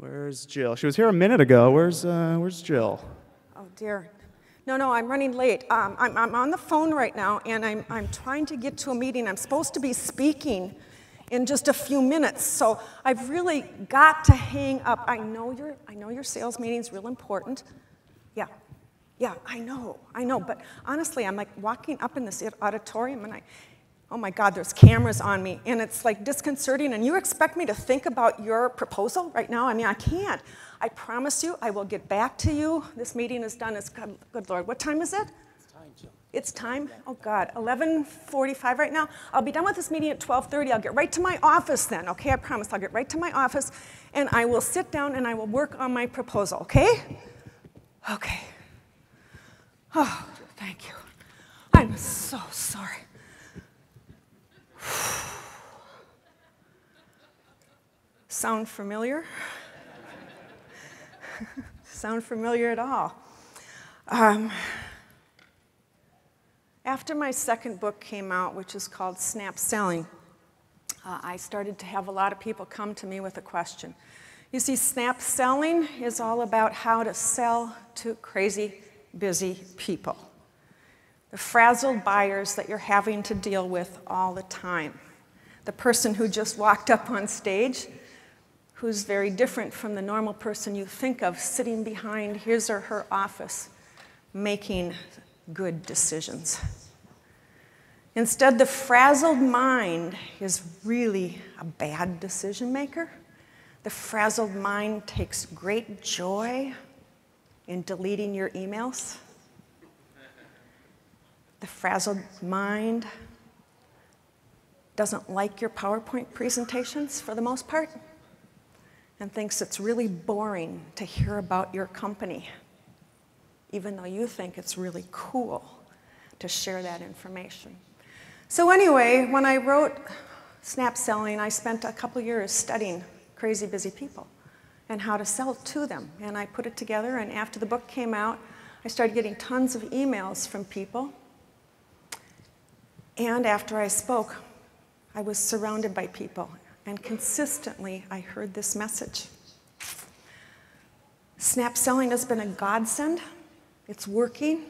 Where's Jill? She was here a minute ago. Where's Jill? Oh dear. No, I'm running late. I'm on the phone right now, and I'm trying to get to a meeting. I'm supposed to be speaking in just a few minutes, so I've really got to hang up. I know your sales meeting's real important. Yeah, I know, but honestly, I'm like walking up in this auditorium, and oh my God, there's cameras on me, and it's like disconcerting, and you expect me to think about your proposal right now? I mean, I can't. I promise you, I will get back to you. This meeting is done. Good Lord, what time is it? It's time, Jill. It's time? Oh God, 11:45 right now. I'll be done with this meeting at 12:30. I'll get right to my office then, okay? I promise. I'll get right to my office, and I will sit down and I will work on my proposal, okay? Okay. Oh, thank you. I'm so sorry. Sound familiar? Sound familiar at all? After my second book came out, which is called Snap Selling, I started to have a lot of people come to me with a question. You see, Snap Selling is all about how to sell to crazy, busy people. The frazzled buyers that you're having to deal with all the time. The person who just walked up on stage, who's very different from the normal person you think of sitting behind his or her office, making good decisions. Instead, the frazzled mind is really a bad decision maker. The frazzled mind takes great joy in deleting your emails. The frazzled mind doesn't like your PowerPoint presentations for the most part and thinks it's really boring to hear about your company, even though you think it's really cool to share that information. So anyway, when I wrote Snap Selling, I spent a couple years studying crazy busy people and how to sell to them. And I put it together, and after the book came out, I started getting tons of emails from people. And after I spoke, I was surrounded by people, and consistently I heard this message. Snap Selling has been a godsend. It's working.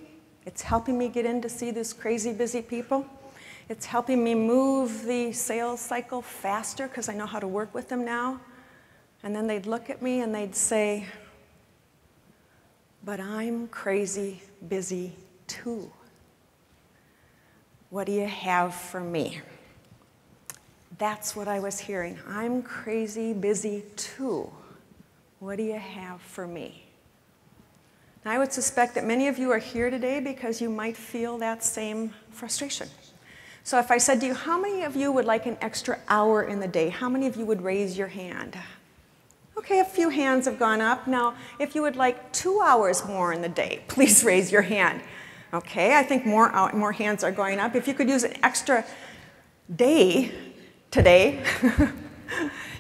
It's helping me get in to see these crazy busy people. It's helping me move the sales cycle faster because I know how to work with them now. And then they'd look at me and they'd say, but I'm crazy busy too. What do you have for me? That's what I was hearing. I'm crazy busy too. What do you have for me? Now, I would suspect that many of you are here today because you might feel that same frustration. So if I said to you, how many of you would like an extra hour in the day? How many of you would raise your hand? Okay, a few hands have gone up. Now, if you would like 2 hours more in the day, please raise your hand. Okay, I think more hands are going up. If you could use an extra day today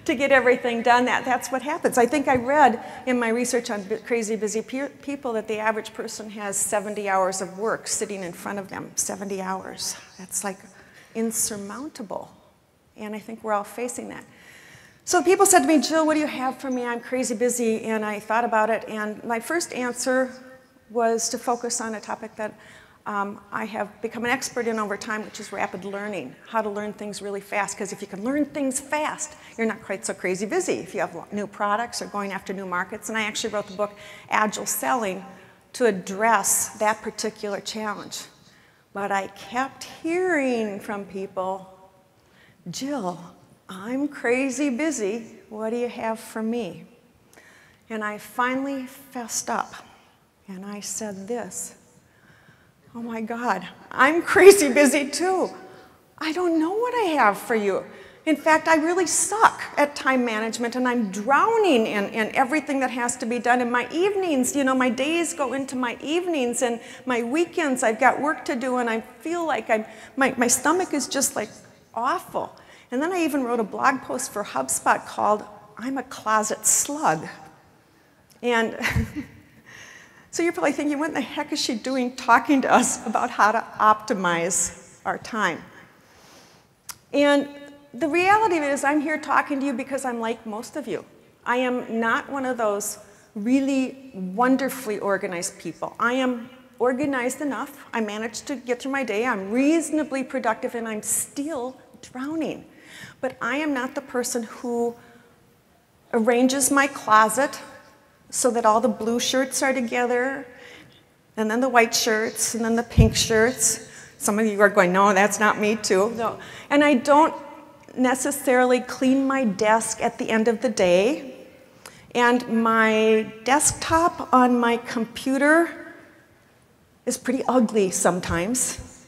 to get everything done, that's what happens. I think I read in my research on crazy busy people that the average person has 70 hours of work sitting in front of them. 70 hours. That's like insurmountable. And I think we're all facing that. So people said to me, Jill, what do you have for me? I'm crazy busy. And I thought about it. And my first answer was to focus on a topic that I have become an expert in over time, which is rapid learning, how to learn things really fast. Because if you can learn things fast, you're not quite so crazy busy if you have new products or going after new markets. And I actually wrote the book Agile Selling to address that particular challenge. But I kept hearing from people, Jill, I'm crazy busy. What do you have for me? And I finally fessed up. And I said this, oh my God, I'm crazy busy too. I don't know what I have for you. In fact, I really suck at time management, and I'm drowning in everything that has to be done. In my evenings, you know, my days go into my evenings, and my weekends, I've got work to do, and I feel like my stomach is just like awful. And then I even wrote a blog post for HubSpot called, I'm a Closet Slug. And so you're probably thinking, what in the heck is she doing talking to us about how to optimize our time? And the reality of it is I'm here talking to you because I'm like most of you. I am not one of those really wonderfully organized people. I am organized enough. I manage to get through my day. I'm reasonably productive, and I'm still drowning. But I am not the person who arranges my closet so that all the blue shirts are together, and then the white shirts, and then the pink shirts. Some of you are going, no, that's not me too. No. And I don't necessarily clean my desk at the end of the day. And my desktop on my computer is pretty ugly sometimes.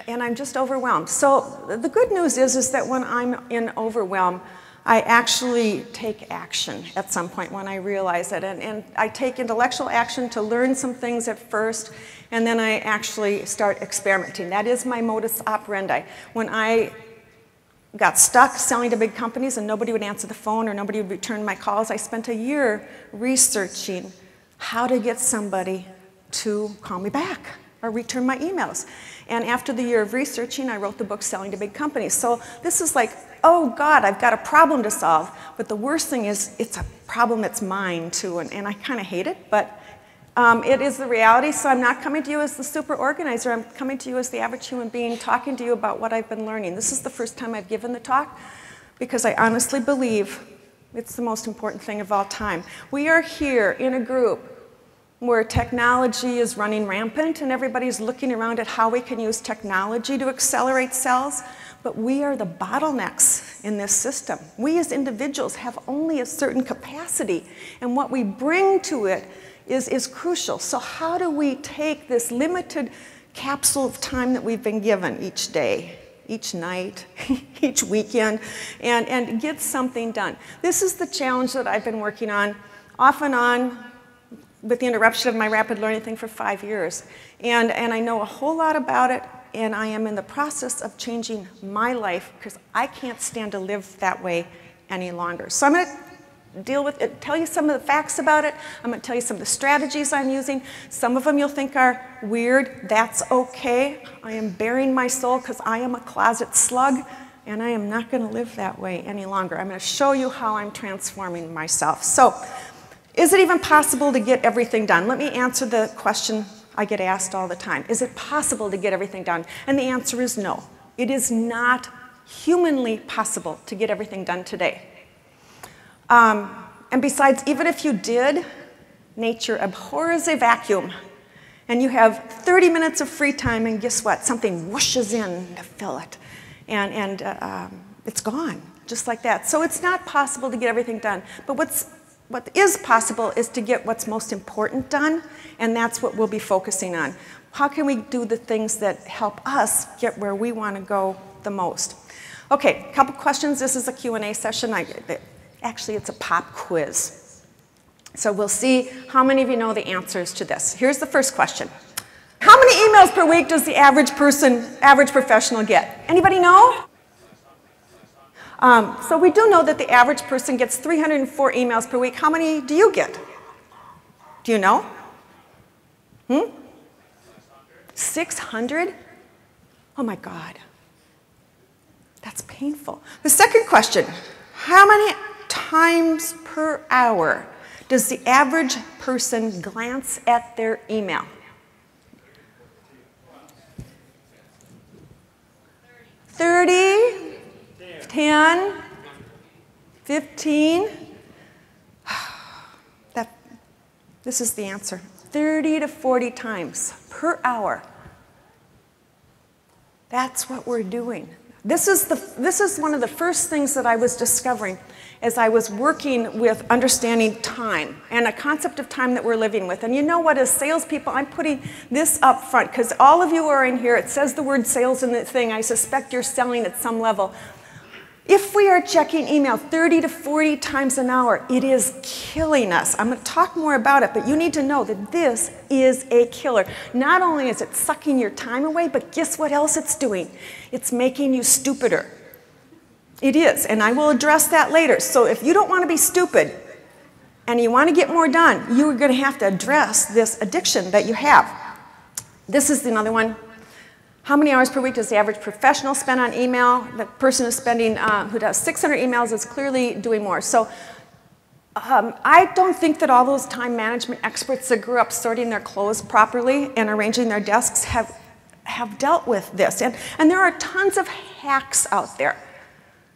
And I'm just overwhelmed. So the good news is that when I'm in overwhelm, I actually take action at some point when I realize it. And I take intellectual action to learn some things at first, and then I actually start experimenting. That is my modus operandi. When I got stuck selling to big companies and nobody would answer the phone or nobody would return my calls, I spent a year researching how to get somebody to call me back or return my emails. And after the year of researching, I wrote the book, Selling to Big Companies. So this is like, oh God, I've got a problem to solve. But the worst thing is, it's a problem that's mine too, and I kind of hate it, but it is the reality. So I'm not coming to you as the super organizer. I'm coming to you as the average human being, talking to you about what I've been learning. This is the first time I've given the talk, because I honestly believe it's the most important thing of all time. We are here in a group where technology is running rampant and everybody's looking around at how we can use technology to accelerate sales, but we are the bottlenecks in this system. We as individuals have only a certain capacity, and what we bring to it is crucial. So how do we take this limited capsule of time that we've been given each day, each night, each weekend, and get something done? This is the challenge that I've been working on, off and on, with the interruption of my rapid learning thing for 5 years. And I know a whole lot about it, and I am in the process of changing my life because I can't stand to live that way any longer. So I'm going to deal with it, tell you some of the facts about it. I'm going to tell you some of the strategies I'm using. Some of them you'll think are weird. That's okay. I am bearing my soul because I am a closet slug, and I am not going to live that way any longer. I'm going to show you how I'm transforming myself. So, is it even possible to get everything done? Let me answer the question I get asked all the time. Is it possible to get everything done? And the answer is no. It is not humanly possible to get everything done today. And besides, even if you did, nature abhors a vacuum. And you have 30 minutes of free time, and guess what? Something whooshes in to fill it. And it's gone, just like that. So it's not possible to get everything done. But what is possible is to get what's most important done, and that's what we'll be focusing on. How can we do the things that help us get where we want to go the most? Okay, a couple questions. This is a Q&A session. Actually, it's a pop quiz. So we'll see how many of you know the answers to this. Here's the first question. How many emails per week does the average professional get? Anybody know? So we do know that the average person gets 304 emails per week. How many do you get? Do you know? 600? Oh my God. That's painful. The second question, how many times per hour does the average person glance at their email? 30? 10, 15, this is the answer, 30 to 40 times per hour. That's what we're doing. This is one of the first things that I was discovering as I was working with understanding time and a concept of time that we're living with. And you know what, as salespeople, I'm putting this up front because all of you are in here. It says the word sales in the thing. I suspect you're selling at some level. If we are checking email 30 to 40 times an hour, it is killing us. I'm going to talk more about it, but you need to know that this is a killer. Not only is it sucking your time away, but guess what else it's doing? It's making you stupider. It is, and I will address that later. So if you don't want to be stupid and you want to get more done, you're going to have to address this addiction that you have. This is another one. How many hours per week does the average professional spend on email? The person who's spending, who does 600 emails is clearly doing more. So I don't think that all those time management experts that grew up sorting their clothes properly and arranging their desks have dealt with this. And there are tons of hacks out there.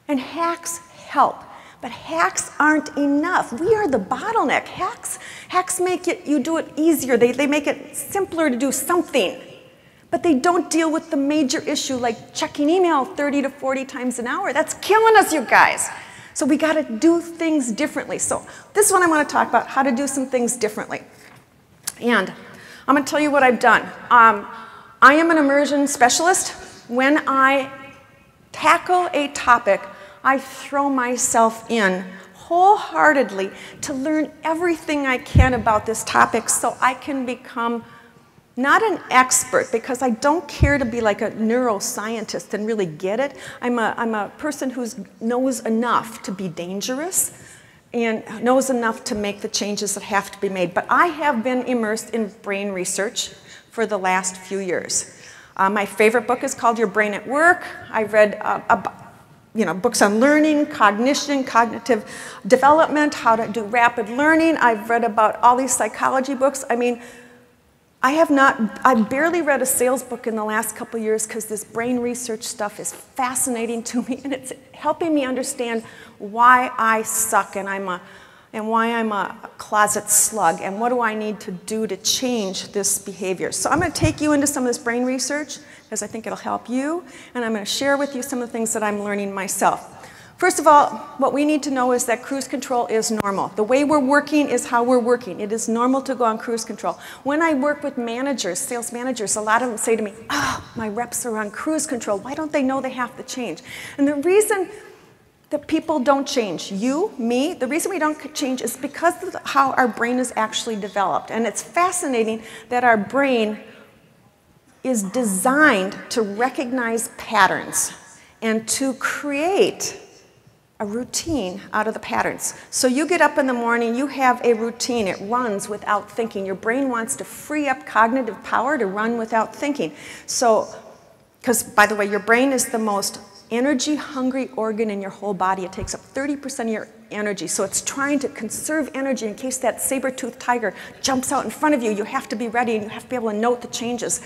And hacks help. But hacks aren't enough. We are the bottleneck. Hacks make you do it easier. They make it simpler to do something. But they don't deal with the major issue like checking email 30 to 40 times an hour. That's killing us, you guys. So we got to do things differently. So this is what I want to talk about, how to do some things differently. And I'm going to tell you what I've done. I am an immersion specialist. When I tackle a topic, I throw myself in wholeheartedly to learn everything I can about this topic so I can become not an expert, because I don't care to be like a neuroscientist and really get it. I'm a person who knows enough to be dangerous and knows enough to make the changes that have to be made. But I have been immersed in brain research for the last few years. My favorite book is called Your Brain at Work. I read books on learning, cognition, cognitive development, how to do rapid learning. I've read about all these psychology books. I mean, I've barely read a sales book in the last couple of years because this brain research stuff is fascinating to me, and it's helping me understand why I suck and why I'm a closet slug, and what do I need to do to change this behavior. So I'm going to take you into some of this brain research because I think it'll help you, and I'm going to share with you some of the things that I'm learning myself. First of all, what we need to know is that cruise control is normal. The way we're working is how we're working. It is normal to go on cruise control. When I work with managers, sales managers, a lot of them say to me, my reps are on cruise control. Why don't they know they have to change? And the reason that people don't change, you, me, the reason we don't change is because of how our brain is actually developed. And it's fascinating that our brain is designed to recognize patterns and to create a routine out of the patterns. So you get up in the morning, you have a routine, it runs without thinking. Your brain wants to free up cognitive power to run without thinking. So, because by the way, your brain is the most energy-hungry organ in your whole body. It takes up 30% of your energy. So it's trying to conserve energy in case that saber-toothed tiger jumps out in front of you. You have to be ready and you have to be able to note the changes.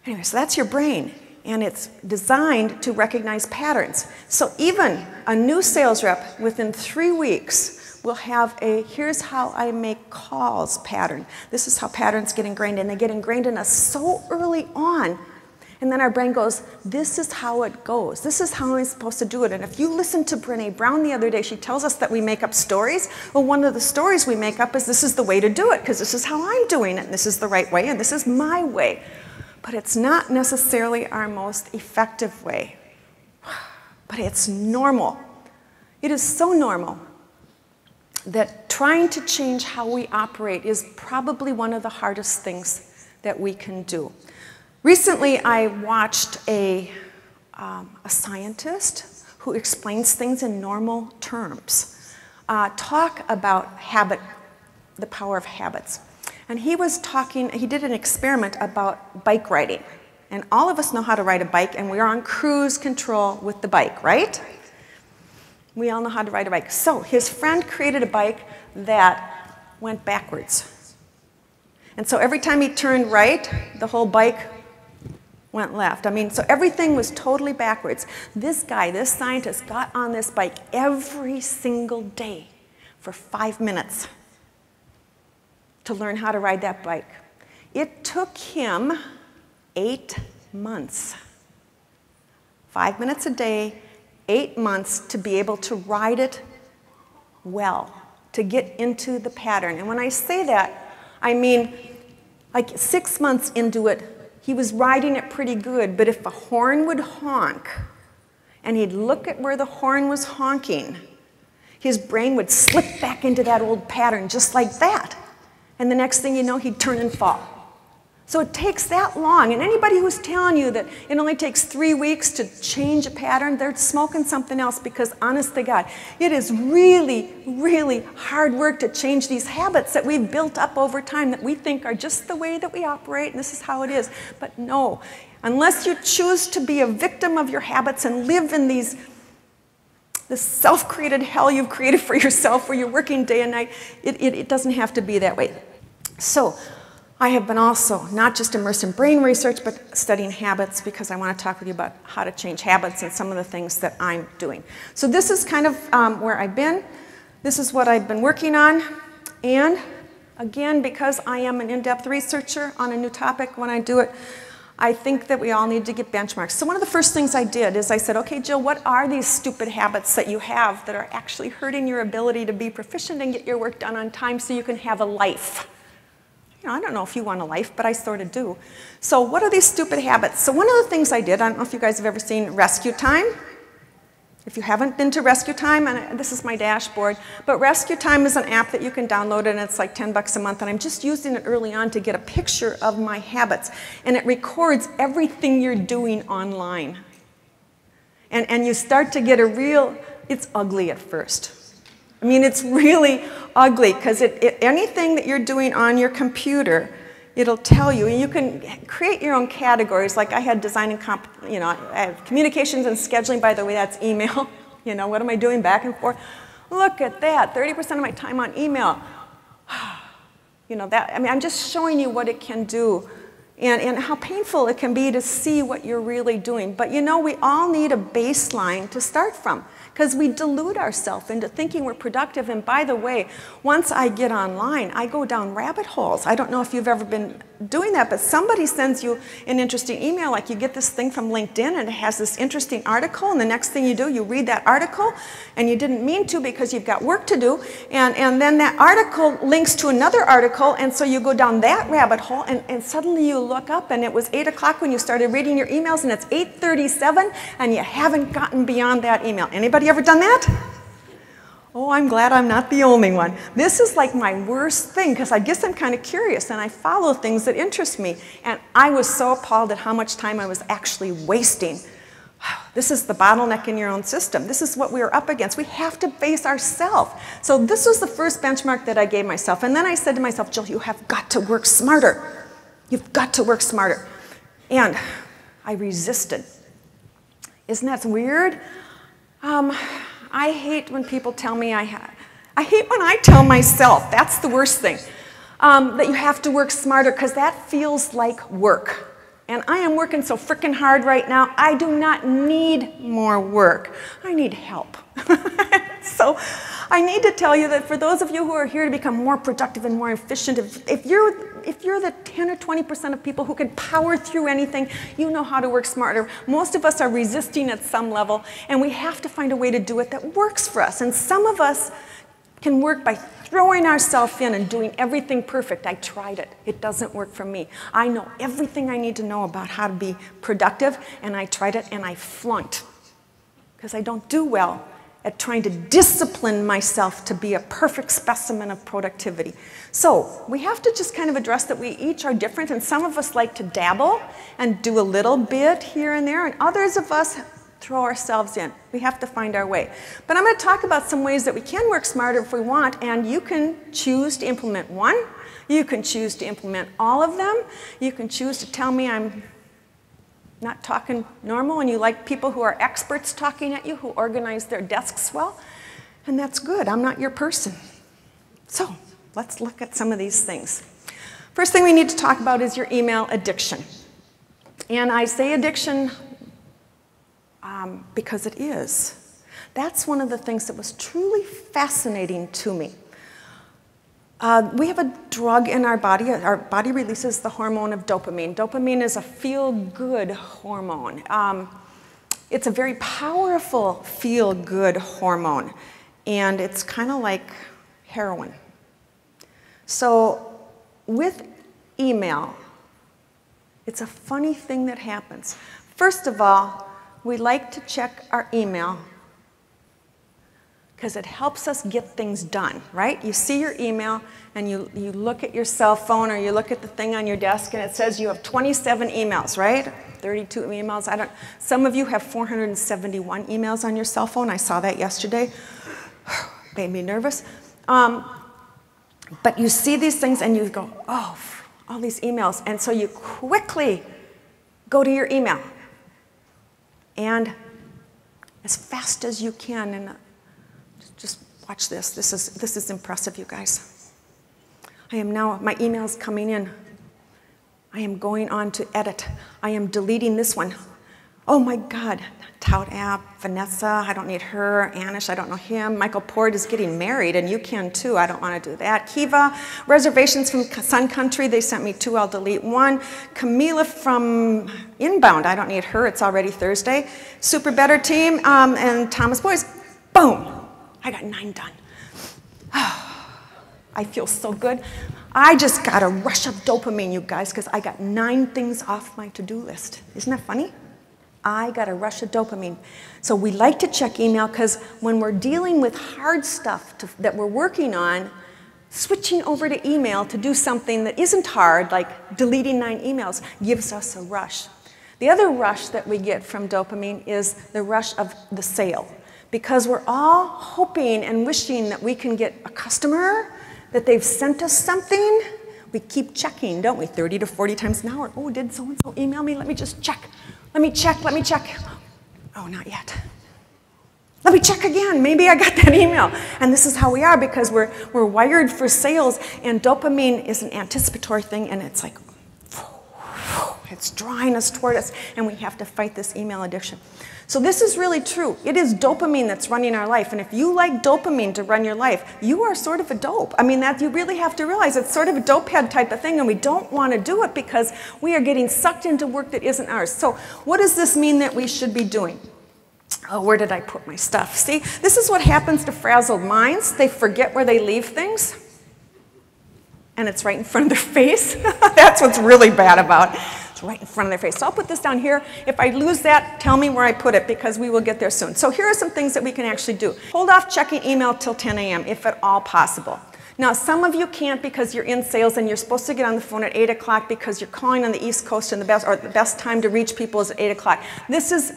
Anyway, so that's your brain. And it's designed to recognize patterns. So even a new sales rep, within 3 weeks, will have a here's how I make calls pattern. This is how patterns get ingrained, and they get ingrained in us so early on. And then our brain goes, this is how it goes. This is how I'm supposed to do it. And if you listen to Brene Brown the other day, she tells us that we make up stories. Well, one of the stories we make up is this is the way to do it, because this is how I'm doing it, and this is the right way, and this is my way. But it's not necessarily our most effective way. But it's normal. It is so normal that trying to change how we operate is probably one of the hardest things that we can do. Recently, I watched a scientist who explains things in normal terms talk about the power of habits. And he did an experiment about bike riding. And all of us know how to ride a bike, and we're on cruise control with the bike, right? We all know how to ride a bike. So his friend created a bike that went backwards. And so every time he turned right, the whole bike went left. I mean, so everything was totally backwards. This guy, this scientist, got on this bike every single day for 5 minutes to learn how to ride that bike. It took him 8 months. 5 minutes a day, 8 months to be able to ride it well, to get into the pattern. And when I say that, I mean like 6 months into it, he was riding it pretty good, but if a horn would honk and he'd look at where the horn was honking, his brain would slip back into that old pattern just like that. And the next thing you know, he'd turn and fall. So it takes that long. And anybody who's telling you that it only takes 3 weeks to change a pattern, they're smoking something else, because honest to God, it is really, really hard work to change these habits that we've built up over time that we think are just the way that we operate and this is how it is. But no, unless you choose to be a victim of your habits and live in this self-created hell you've created for yourself where you're working day and night, it doesn't have to be that way. So I have been also not just immersed in brain research, but studying habits, because I want to talk with you about how to change habits and some of the things that I'm doing. So this is kind of where I've been. This is what I've been working on. And again, because I am an in-depth researcher on a new topic when I do it, I think that we all need to get benchmarks. So one of the first things I did is I said, okay, Jill, what are these stupid habits that you have that are actually hurting your ability to be proficient and get your work done on time so you can have a life? You know, I don't know if you want a life, but I sort of do. So what are these stupid habits? So one of the things I did, I don't know if you guys have ever seen Rescue Time. If you haven't been to Rescue Time, and this is my dashboard, but Rescue Time is an app that you can download, and it's like 10 bucks a month, and I'm just using it early on to get a picture of my habits, and it records everything you're doing online. And you start to get a real, it's ugly at first. I mean, it's really ugly, because anything that you're doing on your computer, it'll tell you. And you can create your own categories. Like I had design and I have communications and scheduling. By the way, that's email. You know, what am I doing back and forth? Look at that, 30% of my time on email. You know, that, I mean, I'm just showing you what it can do and how painful it can be to see what you're really doing. But you know, we all need a baseline to start from, because we delude ourselves into thinking we're productive. And by the way, once I get online, I go down rabbit holes. I don't know if you've ever been doing that, but somebody sends you an interesting email, like you get this thing from LinkedIn and it has this interesting article, and the next thing you do, you read that article, and you didn't mean to because you've got work to do, and then that article links to another article, and so you go down that rabbit hole, and suddenly you look up and it was 8 o'clock when you started reading your emails, and it's 8:37 and you haven't gotten beyond that email. Anybody ever done that? Oh, I'm glad I'm not the only one. This is like my worst thing, because I guess I'm kind of curious and I follow things that interest me. And I was so appalled at how much time I was actually wasting. This is the bottleneck in your own system. This is what we are up against. We have to face ourselves. So this was the first benchmark that I gave myself. And then I said to myself, Jill, you have got to work smarter. You've got to work smarter. And I resisted. Isn't that weird? I hate when people tell me I hate when I tell myself, that's the worst thing, that you have to work smarter, because that feels like work. And I am working so frickin' hard right now, I do not need more work. I need help. So I need to tell you that for those of you who are here to become more productive and more efficient, if you're the 10 or 20% of people who can power through anything, you know how to work smarter. Most of us are resisting at some level, and we have to find a way to do it that works for us. And some of us can work by throwing ourselves in and doing everything perfect. I tried it. It doesn't work for me. I know everything I need to know about how to be productive, and I tried it, and I flunked, because I don't do well at trying to discipline myself to be a perfect specimen of productivity. So we have to just kind of address that we each are different, and some of us like to dabble and do a little bit here and there, and others of us throw ourselves in. We have to find our way. But I'm going to talk about some ways that we can work smarter if we want, and you can choose to implement one. You can choose to implement all of them. You can choose to tell me I'm not talking normal, and you like people who are experts talking at you, who organize their desks well, and that's good. I'm not your person. So let's look at some of these things. First thing we need to talk about is your email addiction. And I say addiction because it is. That's one of the things that was truly fascinating to me. We have a drug in our body. Our body releases the hormone of dopamine. Dopamine is a feel-good hormone. It's a very powerful feel-good hormone, and it's kind of like heroin. So with email, it's a funny thing that happens. First of all, we like to check our email because it helps us get things done, right? You see your email, and you look at your cell phone, or you look at the thing on your desk, and it says you have 27 emails, right? 32 emails. Some of you have 471 emails on your cell phone. I saw that yesterday. Made me nervous. But you see these things, and you go, oh, all these emails. And so you quickly go to your email. And as fast as you can, and just watch this. This is impressive, you guys. My email's coming in. I am going on to edit. I am deleting this one. Oh my God, Tout App, Vanessa, I don't need her. Anish, I don't know him. Michael Port is getting married, and you can too. I don't want to do that. Kiva, reservations from Sun Country, they sent me 2, I'll delete 1. Camila from Inbound, I don't need her, it's already Thursday. Super Better Team, and Thomas Boyce, boom, I got 9 done. I feel so good. I just got a rush of dopamine, you guys, because I got 9 things off my to-do list. Isn't that funny? I got a rush of dopamine. So we like to check email because when we're dealing with hard stuff that we're working on, switching over to email to do something that isn't hard, like deleting 9 emails, gives us a rush. The other rush that we get from dopamine is the rush of the sale. Because we're all hoping and wishing that we can get a customer, that they've sent us something. We keep checking, don't we? 30 to 40 times an hour. Oh, did so-and-so email me? Let me just check. Let me check. Oh, not yet. Let me check again. Maybe I got that email. And this is how we are, because we're wired for sales, and dopamine is an anticipatory thing, and it's like, it's drawing us toward us, and we have to fight this email addiction. So this is really true. It is dopamine that's running our life. And if you like dopamine to run your life, you are sort of a dope. I mean, that you really have to realize it's sort of a dope head type of thing, and we don't want to do it because we are getting sucked into work that isn't ours. So what does this mean that we should be doing? Oh, where did I put my stuff? See, this is what happens to frazzled minds. They forget where they leave things, and it's right in front of their face. That's what's really bad about it. It's right in front of their face. So I'll put this down here. If I lose that, tell me where I put it, because we will get there soon. So here are some things that we can actually do. Hold off checking email till 10 a.m. if at all possible. Now, some of you can't because you're in sales and you're supposed to get on the phone at 8 o'clock because you're calling on the East Coast, and the best time to reach people is at 8 o'clock. This is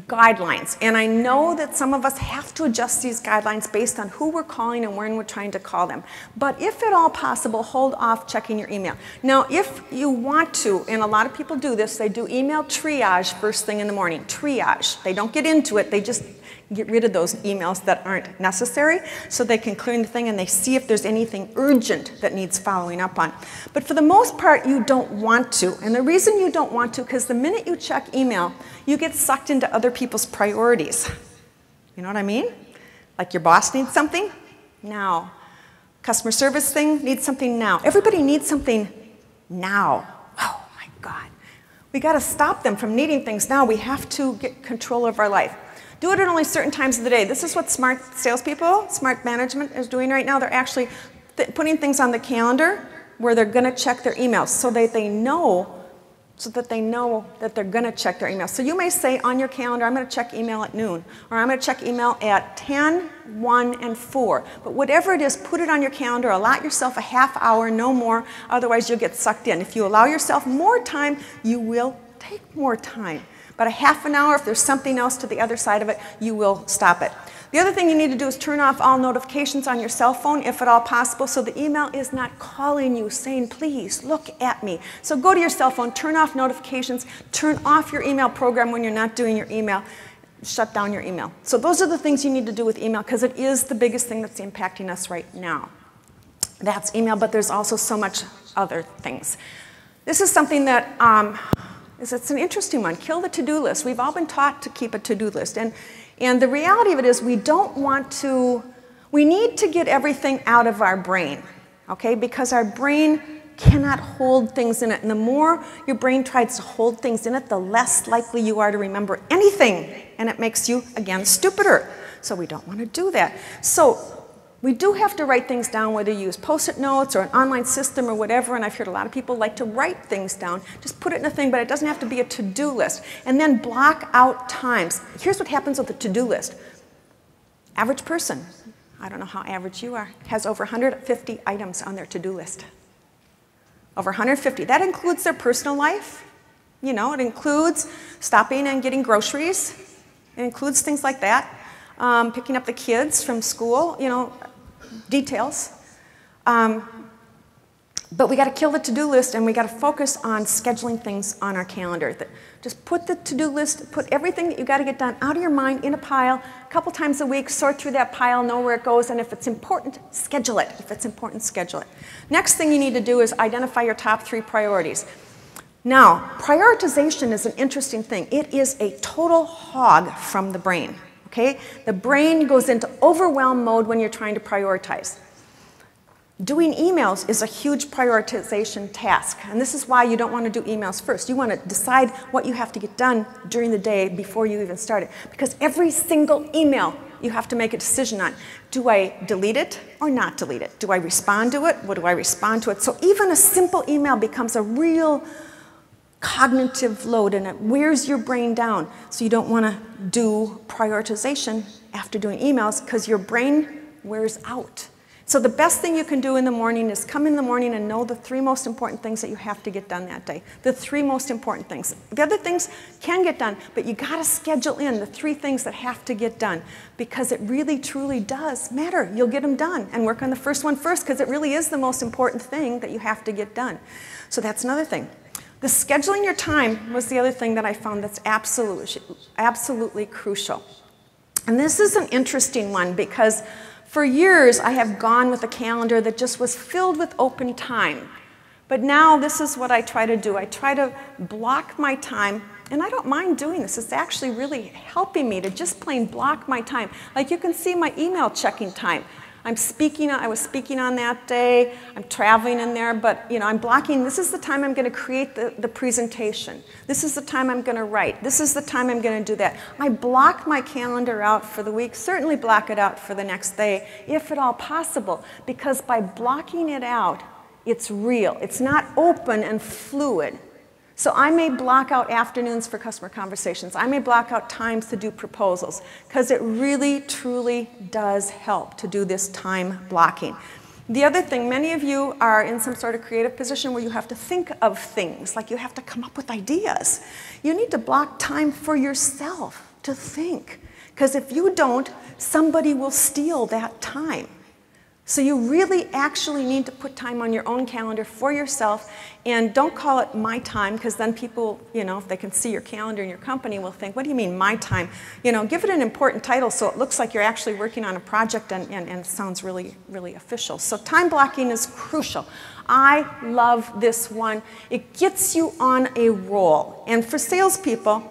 guidelines, and I know that some of us have to adjust these guidelines based on who we're calling and when we're trying to call them. But if at all possible, hold off checking your email. Now, if you want to, and a lot of people do this, they do email triage first thing in the morning. Triage. They don't get into it, they just get rid of those emails that aren't necessary so they can clear the thing, and they see if there's anything urgent that needs following up on. But for the most part, you don't want to. And the reason you don't want to, because the minute you check email, you get sucked into other people's priorities. You know what I mean? Like your boss needs something now. Customer service thing needs something now. Everybody needs something now. Oh my God. We got to stop them from needing things now. We have to get control of our life. Do it at only certain times of the day. This is what smart salespeople, smart management is doing right now. They're actually putting things on the calendar where they're going to check their emails so that they know that they're going to check their email. So you may say on your calendar, I'm going to check email at noon, or I'm going to check email at 10, 1, and 4. But whatever it is, put it on your calendar. Allot yourself a half hour, no more. Otherwise, you'll get sucked in. If you allow yourself more time, you will take more time. But a half an hour, if there's something else to the other side of it, you will stop it. The other thing you need to do is turn off all notifications on your cell phone, if at all possible, so the email is not calling you saying, please, look at me. So go to your cell phone, turn off notifications, turn off your email program when you're not doing your email, shut down your email. So those are the things you need to do with email, because it is the biggest thing that's impacting us right now. That's email, but there's also so much other things. This is something that it's an interesting one. Kill the to-do list. We've all been taught to keep a to-do list. And the reality of it is we need to get everything out of our brain, okay? Because our brain cannot hold things in it. And the more your brain tries to hold things in it, the less likely you are to remember anything. And it makes you, again, stupider. So we don't want to do that. So we do have to write things down, whether you use Post-it notes or an online system or whatever, and I've heard a lot of people like to write things down. Just put it in a thing, but it doesn't have to be a to-do list. And then block out times. Here's what happens with the to-do list. Average person, I don't know how average you are, has over 150 items on their to-do list. Over 150. That includes their personal life. You know, it includes stopping and getting groceries. It includes things like that. Picking up the kids from school, you know, details. But we got to kill the to-do list, and we got to focus on scheduling things on our calendar. Just put the to-do list, put everything that you got to get done out of your mind in a pile, a couple times a week, sort through that pile, know where it goes, and if it's important, schedule it. If it's important, schedule it. Next thing you need to do is identify your top 3 priorities. Now, prioritization is an interesting thing. It is a total hog from the brain, okay? The brain goes into overwhelm mode when you're trying to prioritize. Doing emails is a huge prioritization task, and this is why you don't want to do emails first. You want to decide what you have to get done during the day before you even start it, because every single email you have to make a decision on. Do I delete it or not delete it? Do I respond to it? What do I respond to it? So even a simple email becomes a real cognitive load, and it wears your brain down. So you don't want to do prioritization after doing emails, because your brain wears out. So the best thing you can do in the morning is come in the morning and know the 3 most important things that you have to get done that day. The 3 most important things. The other things can get done, but you got to schedule in the 3 things that have to get done, because it really, truly does matter. You'll get them done, and work on the first one first, because it really is the most important thing that you have to get done. So that's another thing. The scheduling your time was the other thing that I found that's absolutely crucial. And this is an interesting one, because for years, I have gone with a calendar that just was filled with open time. But now this is what I try to do. I try to block my time, and I don't mind doing this. It's actually really helping me to just plain block my time. Like you can see my email checking time. I was speaking on that day. I'm traveling in there, but you know, I'm blocking. This is the time I'm going to create the presentation. This is the time I'm going to write. This is the time I'm going to do that. I block my calendar out for the week, certainly block it out for the next day, if at all possible, because by blocking it out, it's real. It's not open and fluid. So I may block out afternoons for customer conversations. I may block out times to do proposals, because it really, truly does help to do this time blocking. The other thing, many of you are in some sort of creative position where you have to think of things, like you have to come up with ideas. You need to block time for yourself to think, because if you don't, somebody will steal that time. So you really actually need to put time on your own calendar for yourself, and don't call it my time, because then people, you know, if they can see your calendar in your company, will think, what do you mean my time? You know, give it an important title so it looks like you're actually working on a project and it sounds really, really official. So time blocking is crucial. I love this one. It gets you on a roll. And for salespeople,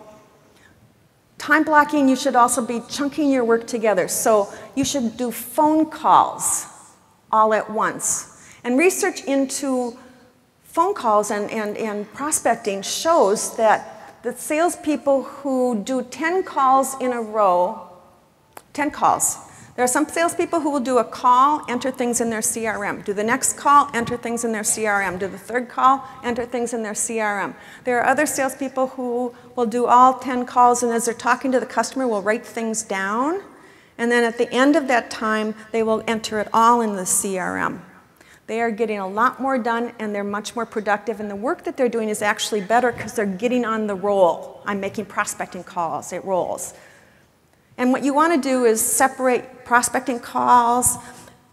time blocking, you should also be chunking your work together. So you should do phone calls all at once. And research into phone calls and prospecting shows that the salespeople who do 10 calls in a row, 10 calls, there are some salespeople who will do a call, enter things in their CRM. Do the next call, enter things in their CRM. Do the third call, enter things in their CRM. There are other salespeople who will do all 10 calls, and as they're talking to the customer, will write things down. And then at the end of that time, they will enter it all in the CRM. They are getting a lot more done, and they're much more productive, and the work that they're doing is actually better because they're getting on the roll. I'm making prospecting calls, it rolls. And what you want to do is separate prospecting calls,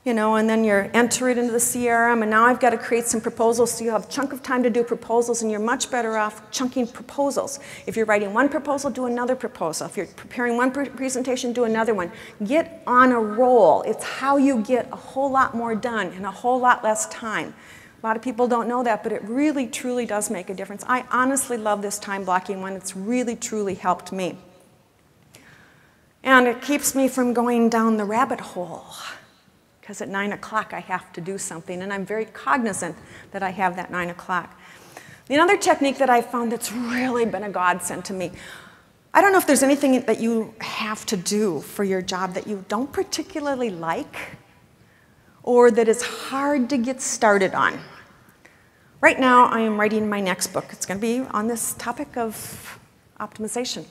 you know, and then you enter it into the CRM, and now I've got to create some proposals, so you have a chunk of time to do proposals, and you're much better off chunking proposals. If you're writing one proposal, do another proposal. If you're preparing one presentation, do another one. Get on a roll. It's how you get a whole lot more done in a whole lot less time. A lot of people don't know that, but it really, truly does make a difference. I honestly love this time blocking one. It's really, truly helped me. And it keeps me from going down the rabbit hole, because at 9 o'clock I have to do something, and I'm very cognizant that I have that 9 o'clock. Another technique that I found that's really been a godsend to me, I don't know if there's anything that you have to do for your job that you don't particularly like, or that is hard to get started on. Right now I am writing my next book. It's going to be on this topic of optimization.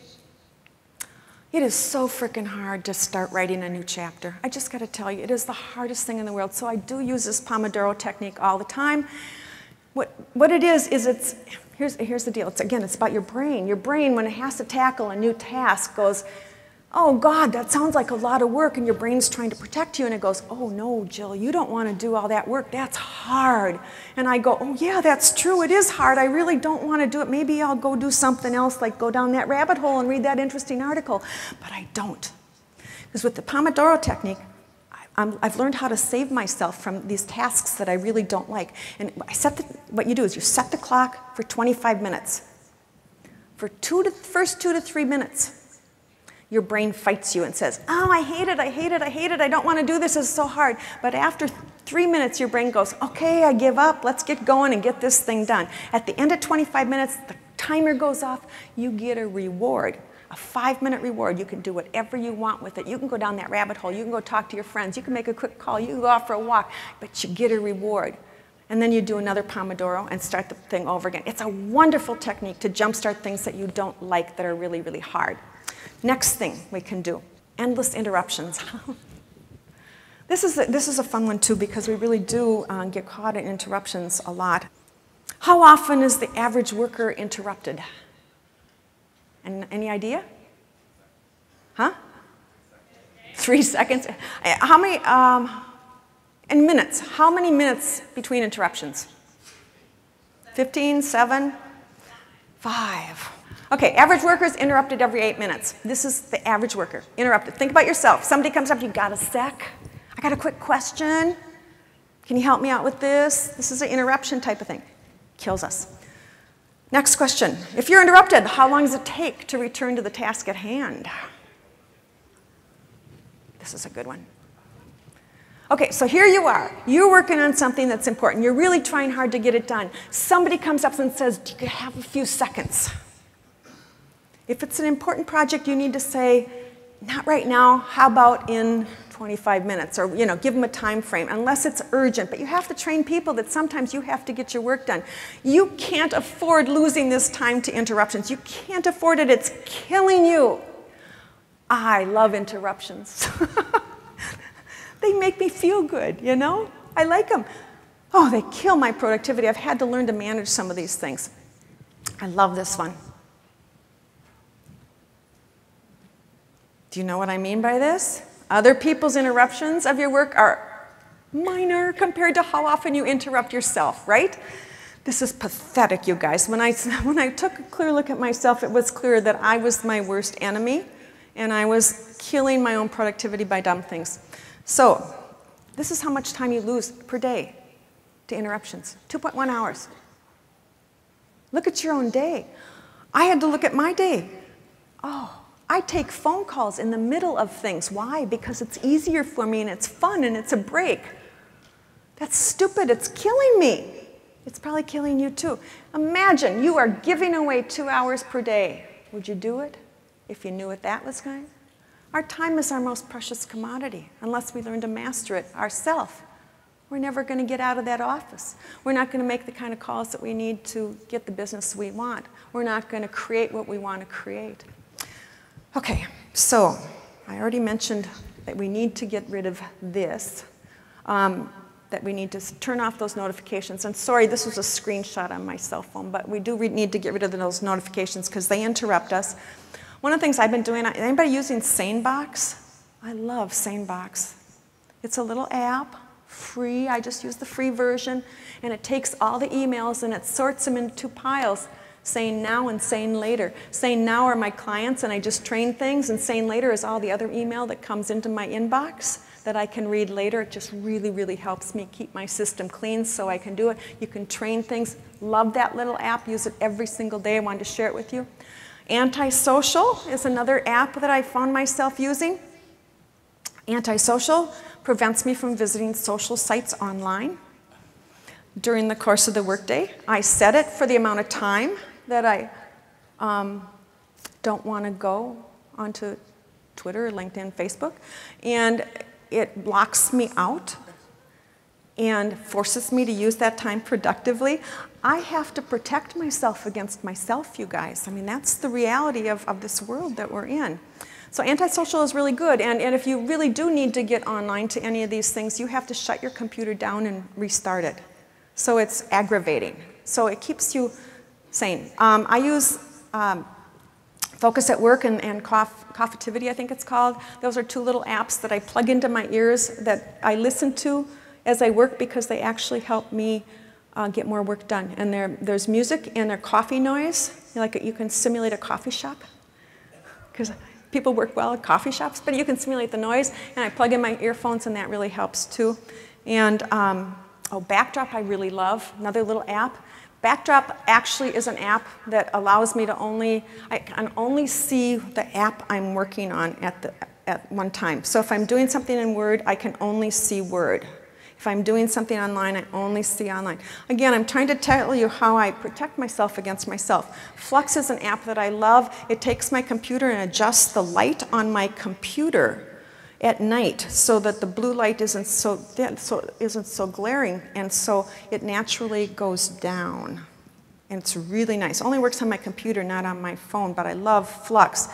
It is so freaking hard to start writing a new chapter. I just got to tell you, it is the hardest thing in the world. So I do use this Pomodoro technique all the time. What it is here's the deal. It's about your brain. Your brain, when it has to tackle a new task, goes, oh God, that sounds like a lot of work, and your brain's trying to protect you, and it goes, oh no, Jill, you don't want to do all that work. That's hard. And I go, oh yeah, that's true. It is hard. I really don't want to do it. Maybe I'll go do something else, like go down that rabbit hole and read that interesting article. But I don't. Because with the Pomodoro technique, I've learned how to save myself from these tasks that I really don't like. And what you do is you set the clock for 25 minutes. For first 2 to 3 minutes, your brain fights you and says, oh, I hate it, I hate it, I hate it, I don't want to do this, it's so hard. But after 3 minutes, your brain goes, okay, I give up, let's get going and get this thing done. At the end of 25 minutes, the timer goes off, you get a reward. A 5-minute reward. You can do whatever you want with it. You can go down that rabbit hole. You can go talk to your friends. You can make a quick call. You can go out for a walk. But you get a reward. And then you do another Pomodoro and start the thing over again. It's a wonderful technique to jumpstart things that you don't like that are really, really hard. Next thing we can do, endless interruptions. This is a fun one too, because we really do get caught in interruptions a lot. How often is the average worker interrupted? And any idea? Huh? 3 seconds. How many, in minutes, how many minutes between interruptions? 15, 7, 5. Okay, average worker is interrupted every 8 minutes. This is the average worker, interrupted. Think about yourself. Somebody comes up, you got a sec? I got a quick question. Can you help me out with this? This is an interruption type of thing. Kills us. Next question. If you're interrupted, how long does it take to return to the task at hand? This is a good one. Okay, so here you are. You're working on something that's important. You're really trying hard to get it done. Somebody comes up and says, do you have a few seconds? If it's an important project, you need to say, not right now, how about in 25 minutes, or give them a time frame, unless it's urgent. But you have to train people that sometimes you have to get your work done. You can't afford losing this time to interruptions. You can't afford it. It's killing you. I love interruptions. They make me feel good, I like them. Oh, they kill my productivity. I've had to learn to manage some of these things. I love this one. Do you know what I mean by this? Other people's interruptions of your work are minor compared to how often you interrupt yourself, right? This is pathetic, you guys. When I took a clear look at myself, it was clear that I was my worst enemy, and I was killing my own productivity by dumb things. So this is how much time you lose per day to interruptions, 2.1 hours. Look at your own day. I had to look at my day. Oh. I take phone calls in the middle of things. Why? Because it's easier for me, and it's fun, and it's a break. That's stupid. It's killing me. It's probably killing you too. Imagine you are giving away 2 hours per day. Would you do it if you knew what that was going? Our time is our most precious commodity, unless we learn to master it ourselves. We're never going to get out of that office. We're not going to make the kind of calls that we need to get the business we want. We're not going to create what we want to create. Okay, so I already mentioned that we need to get rid of this, that we need to turn off those notifications. And sorry, this was a screenshot on my cell phone, but we do need to get rid of those notifications because they interrupt us. One of the things I've been doing, anybody using SaneBox? I love SaneBox. It's a little app, free. I just use the free version, and it takes all the emails and it sorts them into 2 piles. Sane now and sane later. Sane now are my clients and I just train things, and sane later is all the other email that comes into my inbox that I can read later. It just really, really helps me keep my system clean so I can do it. You can train things. Love that little app. Use it every single day. I wanted to share it with you. Antisocial is another app that I found myself using. Antisocial prevents me from visiting social sites online during the course of the workday. I set it for the amount of time that I don't want to go onto Twitter, LinkedIn, Facebook, and it blocks me out and forces me to use that time productively. I have to protect myself against myself, you guys. I mean, that's the reality of this world that we're in. So antisocial is really good, and if you really do need to get online to any of these things, you have to shut your computer down and restart it. So it's aggravating. So it keeps you sane. I use Focus at Work and Coffeetivity, I think it's called. Those are two little apps that I plug into my ears that I listen to as I work because they actually help me get more work done. And there's music and there's coffee noise. You can simulate a coffee shop because people work well at coffee shops, but you can simulate the noise. And I plug in my earphones, and that really helps too. And Backdrop I really love, another little app. Backdrop actually is an app that allows me to I can only see the app I'm working on at one time. So if I'm doing something in Word, I can only see Word. If I'm doing something online, I only see online. Again, I'm trying to tell you how I protect myself against myself. Flux is an app that I love. It takes my computer and adjusts the light on my computer at night so that the blue light isn't so glaring, and so it naturally goes down. And it's really nice. It only works on my computer, not on my phone, but I love Flux.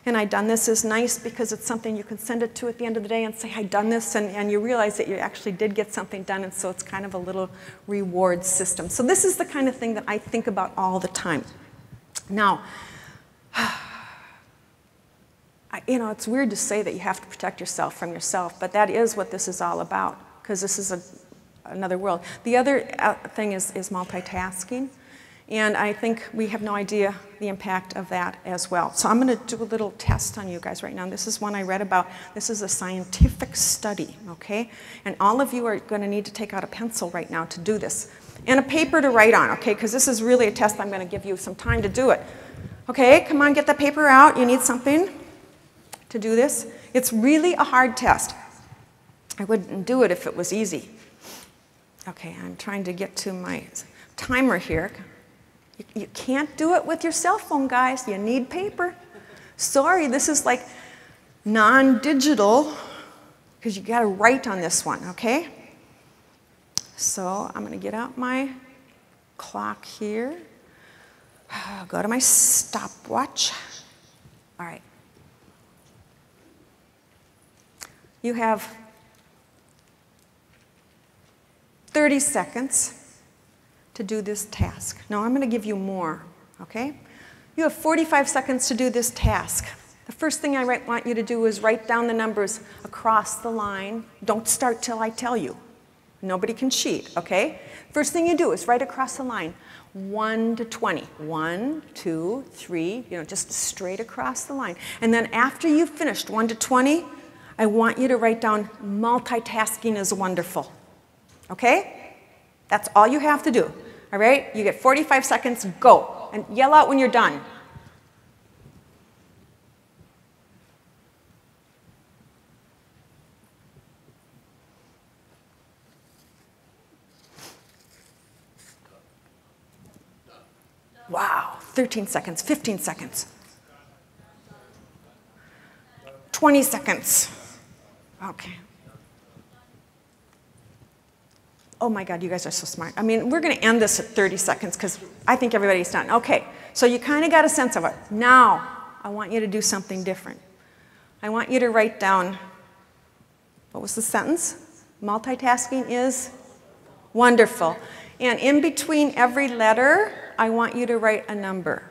And I done this is nice because it's something you can send it to at the end of the day and say, I done this, and you realize that you actually did get something done, and so it's kind of a little reward system. So this is the kind of thing that I think about all the time. Now, it's weird to say that you have to protect yourself from yourself, but that is what this is all about, because this is another world. The other thing is multitasking. And I think we have no idea the impact of that as well. So I'm going to do a little test on you guys right now. This is one I read about. This is a scientific study, okay? And all of you are going to need to take out a pencil right now to do this. And a paper to write on, okay? Because this is really a test. I'm going to give you some time to do it. Okay, come on, get the paper out. You need something to do this. It's really a hard test. I wouldn't do it if it was easy. Okay, I'm trying to get to my timer here. You can't do it with your cell phone, guys. You need paper. Sorry, this is like non-digital because you got to write on this one, okay? So I'm going to get out my clock here. Go to my stopwatch. All right. You have 30 seconds to do this task. Now I'm going to give you more, okay? You have 45 seconds to do this task. The first thing I want you to do is write down the numbers across the line. Don't start till I tell you. Nobody can cheat, okay? First thing you do is write across the line, 1 to 20. 1, 2, 3, just straight across the line. And then after you've finished 1 to 20, I want you to write down, multitasking is wonderful, okay? That's all you have to do. All right? You get 45 seconds, go. And yell out when you're done. Wow, 13 seconds, 15 seconds. 20 seconds. Okay. Oh my God, you guys are so smart. I mean, we're going to end this at 30 seconds because I think everybody's done. Okay, so you kind of got a sense of it. Now, I want you to do something different. I want you to write down, what was the sentence? Multitasking is wonderful. And in between every letter, I want you to write a number.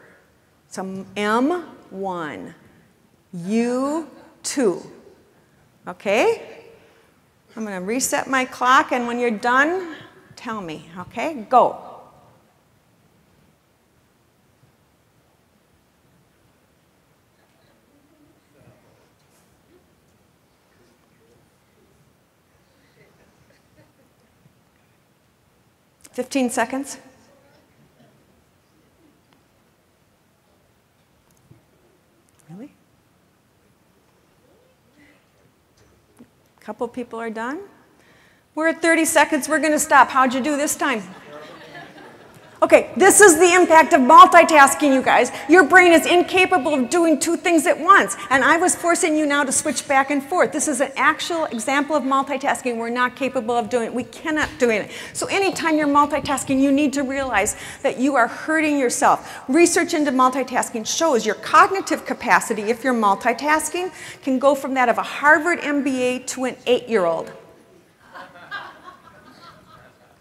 So M1, U2. Okay? I'm going to reset my clock, and when you're done, tell me, okay? Go. $15 seconds. Really? A couple people are done. We're at 30 seconds. We're going to stop. How'd you do this time? Okay, this is the impact of multitasking, you guys. Your brain is incapable of doing two things at once. And I was forcing you now to switch back and forth. This is an actual example of multitasking we're not capable of doing. We cannot do it. So anytime you're multitasking, you need to realize that you are hurting yourself. Research into multitasking shows your cognitive capacity, if you're multitasking, can go from that of a Harvard MBA to an 8-year-old.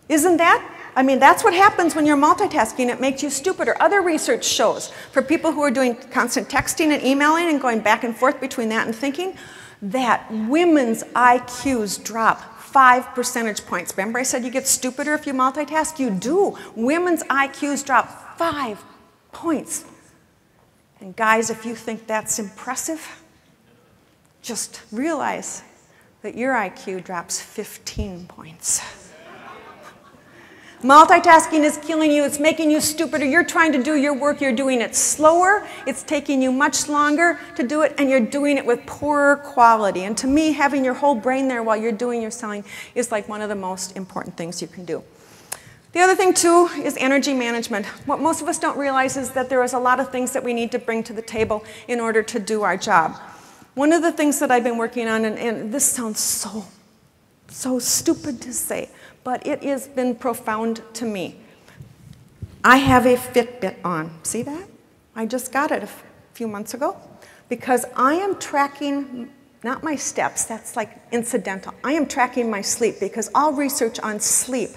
Isn't that? I mean, that's what happens when you're multitasking. It makes you stupider. Other research shows for people who are doing constant texting and emailing and going back and forth between that and thinking, that women's IQs drop 5 percentage points. Remember I said you get stupider if you multitask? You do. Women's IQs drop 5 points. And guys, if you think that's impressive, just realize that your IQ drops 15 points. Multitasking is killing you. It's making you stupider. You're trying to do your work. You're doing it slower. It's taking you much longer to do it, and you're doing it with poorer quality. And to me, having your whole brain there while you're doing your selling is like one of the most important things you can do. The other thing, too, is energy management. What most of us don't realize is that there is a lot of things that we need to bring to the table in order to do our job. One of the things that I've been working on, and this sounds so stupid to say, but it has been profound to me. I have a Fitbit on. See that? I just got it a few months ago because I am tracking, not my steps, that's like incidental. I am tracking my sleep because all research on sleep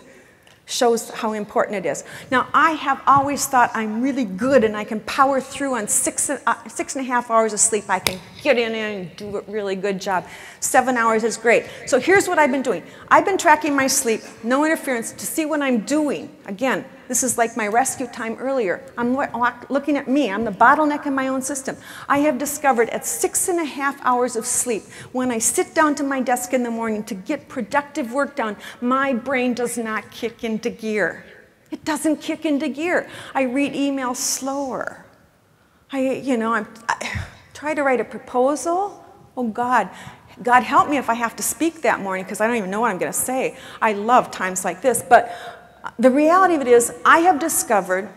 shows how important it is. Now, I have always thought I'm really good and I can power through on 6.5 hours of sleep. I can get in and do a really good job. 7 hours is great. So here's what I've been doing. I've been tracking my sleep, no interference, to see what I'm doing. Again, this is like my rescue time earlier. I'm looking at me. I'm the bottleneck in my own system. I have discovered at 6.5 hours of sleep, when I sit down to my desk in the morning to get productive work done, my brain does not kick into gear. It doesn't kick into gear. I read emails slower. I try to write a proposal. Oh, God help me if I have to speak that morning because I don't even know what I'm going to say. I love times like this, but the reality of it is I have discovered,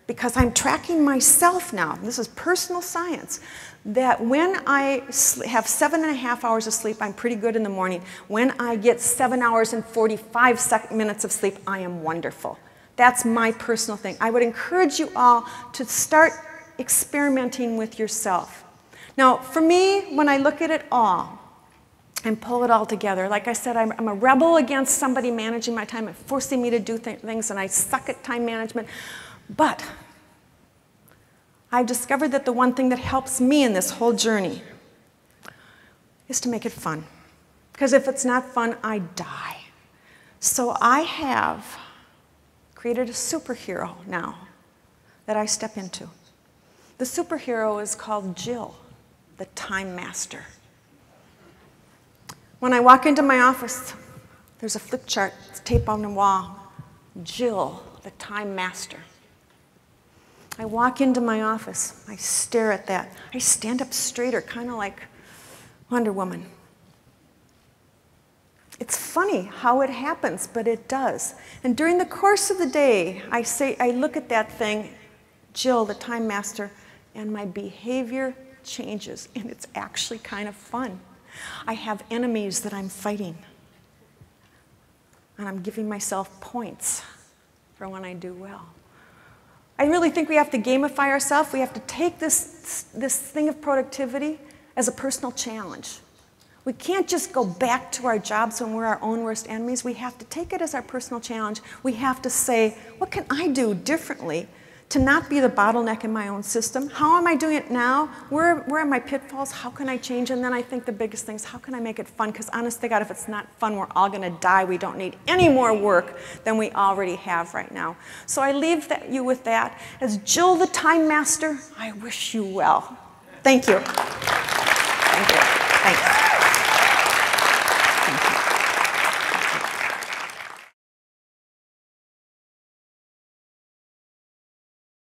because I'm tracking myself now, this is personal science, that when I have 7.5 hours of sleep, I'm pretty good in the morning. When I get 7 hours and 45 minutes of sleep, I am wonderful. That's my personal thing. I would encourage you all to start experimenting with yourself. Now, for me, when I look at it all, and pull it all together. Like I said, I'm a rebel against somebody managing my time and forcing me to do things, and I suck at time management. But I've discovered that the one thing that helps me in this whole journey is to make it fun. Because if it's not fun, I die. So I have created a superhero now that I step into. The superhero is called Jill, the Time Master. When I walk into my office, there's a flip chart, it's taped on the wall. Jill, the Time Master. I walk into my office, I stare at that. I stand up straighter, kind of like Wonder Woman. It's funny how it happens, but it does. And during the course of the day, I look at that thing, Jill, the Time Master, and my behavior changes, and it's actually kind of fun. I have enemies that I'm fighting, and I'm giving myself points for when I do well. I really think we have to gamify ourselves. We have to take this thing of productivity as a personal challenge. We can't just go back to our jobs when we're our own worst enemies. We have to take it as our personal challenge. We have to say, what can I do differently to not be the bottleneck in my own system? How am I doing it now? Where are my pitfalls? How can I change? And then I think the biggest thing is, how can I make it fun? Because honest to God, if it's not fun, we're all going to die. We don't need any more work than we already have right now. So I leave you with that. As Jill the Time Master, I wish you well. Thank you. Thank you. Thanks.